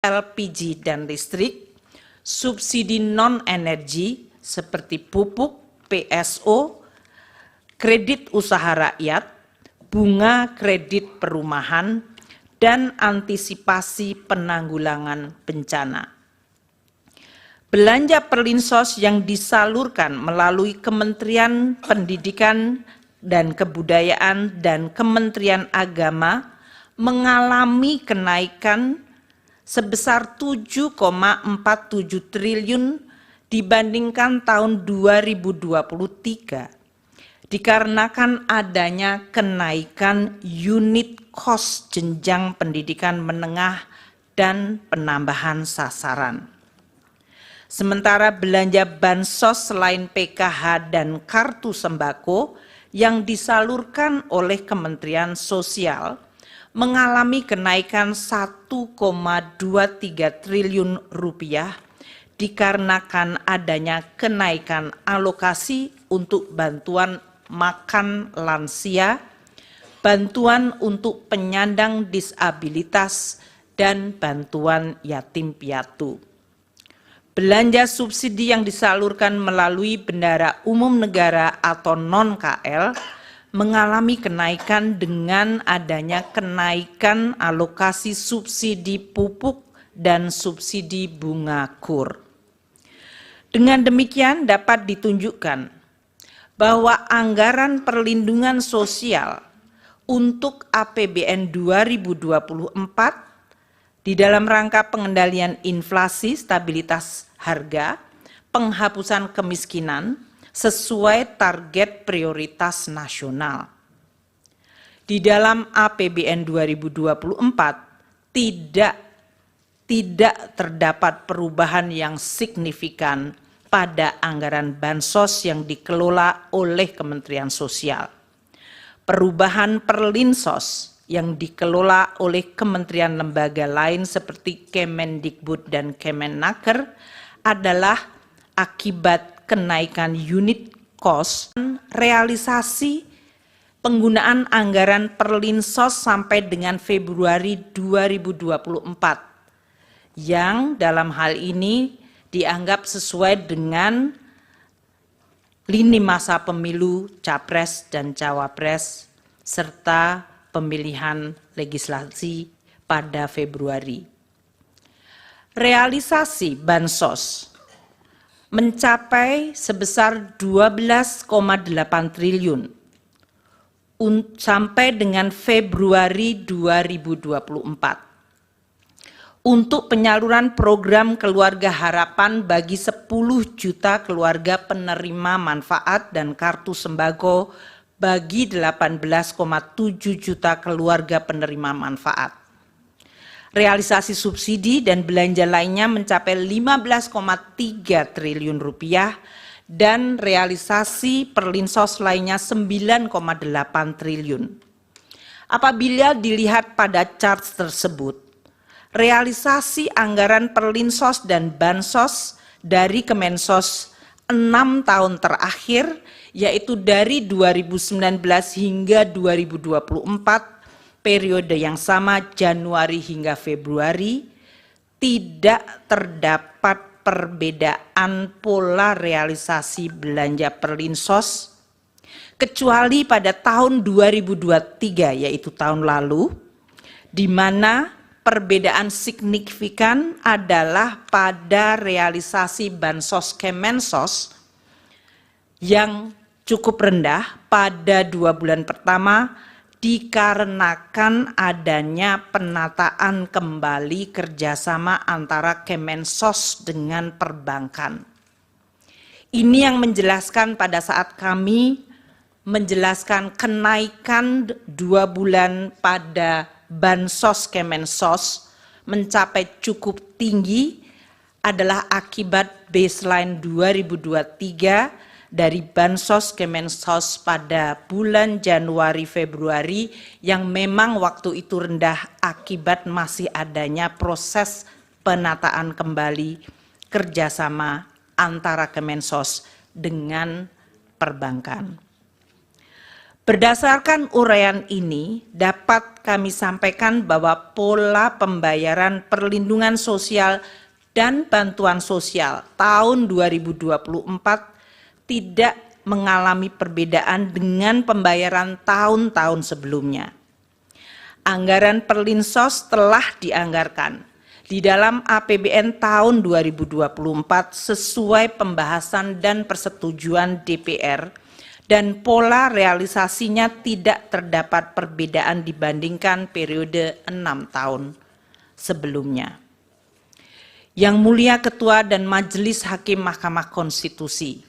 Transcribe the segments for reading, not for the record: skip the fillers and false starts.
LPG dan listrik, subsidi non-energi seperti pupuk, PSO, kredit usaha rakyat, bunga kredit perumahan, dan antisipasi penanggulangan bencana. Belanja Perlinsos yang disalurkan melalui Kementerian Pendidikan dan Kebudayaan dan Kementerian Agama mengalami kenaikan sebesar 7,47 triliun dibandingkan tahun 2023 dikarenakan adanya kenaikan unit kos jenjang pendidikan menengah dan penambahan sasaran. Sementara belanja bansos selain PKH dan kartu sembako yang disalurkan oleh Kementerian Sosial mengalami kenaikan 1,23 triliun rupiah dikarenakan adanya kenaikan alokasi untuk bantuan makan lansia, bantuan untuk penyandang disabilitas, dan bantuan yatim piatu. Belanja subsidi yang disalurkan melalui bendara umum negara atau non-KL mengalami kenaikan dengan adanya kenaikan alokasi subsidi pupuk dan subsidi bunga KUR. Dengan demikian dapat ditunjukkan bahwa anggaran perlindungan sosial untuk APBN 2024 di dalam rangka pengendalian inflasi, stabilitas harga, penghapusan kemiskinan, sesuai target prioritas nasional. Di dalam APBN 2024 tidak terdapat perubahan yang signifikan pada anggaran bansos yang dikelola oleh Kementerian Sosial. Perubahan Perlinsos yang dikelola oleh kementerian lembaga lain seperti Kemendikbud dan Kemenaker adalah akibat kenaikan unit cost, realisasi penggunaan anggaran Perlinsos sampai dengan Februari 2024 yang dalam hal ini dianggap sesuai dengan lini masa pemilu Capres dan Cawapres serta pemilihan legislasi pada Februari. Realisasi bansos mencapai sebesar 12,8 triliun sampai dengan Februari 2024 untuk penyaluran program Keluarga Harapan bagi 10 juta keluarga penerima manfaat dan kartu sembako bagi 18,7 juta keluarga penerima manfaat. Realisasi subsidi dan belanja lainnya mencapai 15,3 triliun rupiah dan realisasi Perlinsos lainnya 9,8 triliun. Apabila dilihat pada chart tersebut, realisasi anggaran Perlinsos dan bansos dari Kemensos 6 tahun terakhir, yaitu dari 2019 hingga 2024, periode yang sama Januari hingga Februari, tidak terdapat perbedaan pola realisasi belanja Perlinsos, kecuali pada tahun 2023, yaitu tahun lalu, di mana perbedaan signifikan adalah pada realisasi bansos Kemensos yang cukup rendah pada 2 bulan pertama dikarenakan adanya penataan kembali kerjasama antara Kemensos dengan perbankan. Ini yang menjelaskan pada saat kami menjelaskan kenaikan 2 bulan pada bansos Kemensos mencapai cukup tinggi adalah akibat baseline 2023 dari bansos Kemensos pada bulan Januari Februari yang memang waktu itu rendah akibat masih adanya proses penataan kembali kerjasama antara Kemensos dengan perbankan. Berdasarkan uraian ini, dapat kami sampaikan bahwa pola pembayaran perlindungan sosial dan bantuan sosial tahun 2024 tidak mengalami perbedaan dengan pembayaran tahun-tahun sebelumnya. Anggaran Perlinsos telah dianggarkan di dalam APBN tahun 2024 sesuai pembahasan dan persetujuan DPR, dan pola realisasinya tidak terdapat perbedaan dibandingkan periode 6 tahun sebelumnya. Yang Mulia Ketua dan Majelis Hakim Mahkamah Konstitusi,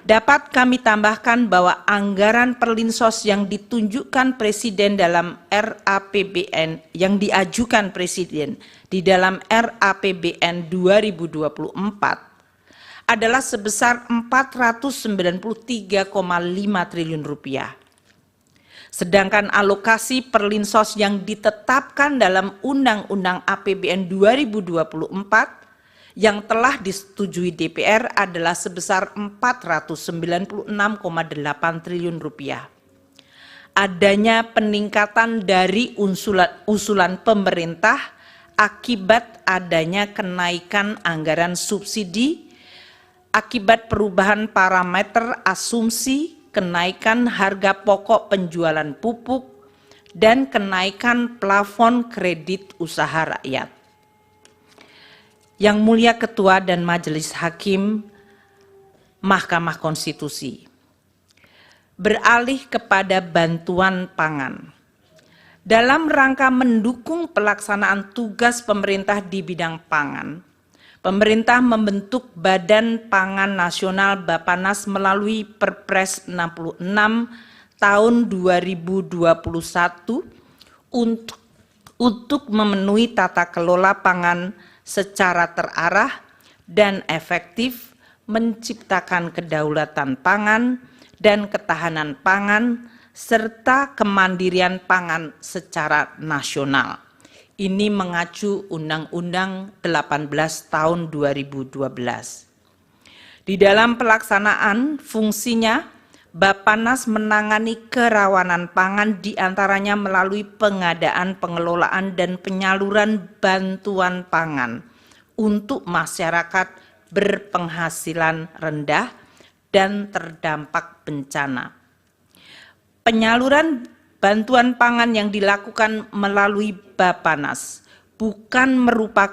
dapat kami tambahkan bahwa anggaran Perlinsos yang ditunjukkan Presiden dalam RAPBN, yang diajukan Presiden di dalam RAPBN 2024 adalah sebesar 493,5 triliun rupiah. Sedangkan alokasi Perlinsos yang ditetapkan dalam Undang-Undang APBN 2024 yang telah disetujui DPR adalah sebesar 496,8 triliun rupiah. Adanya peningkatan dari usulan pemerintah akibat adanya kenaikan anggaran subsidi, akibat perubahan parameter asumsi, kenaikan harga pokok penjualan pupuk, dan kenaikan plafon kredit usaha rakyat. Yang Mulia Ketua dan Majelis Hakim Mahkamah Konstitusi, beralih kepada bantuan pangan. Dalam rangka mendukung pelaksanaan tugas pemerintah di bidang pangan, pemerintah membentuk Badan Pangan Nasional Bappenas melalui Perpres 66 tahun 2021 untuk memenuhi tata kelola pangan secara terarah dan efektif, menciptakan kedaulatan pangan dan ketahanan pangan, serta kemandirian pangan secara nasional. Ini mengacu Undang-Undang 18 tahun 2012. Di dalam pelaksanaan fungsinya, Bappenas menangani kerawanan pangan diantaranya melalui pengadaan, pengelolaan, dan penyaluran bantuan pangan untuk masyarakat berpenghasilan rendah dan terdampak bencana. Penyaluran bantuan pangan yang dilakukan melalui Bappenas bukan merupakan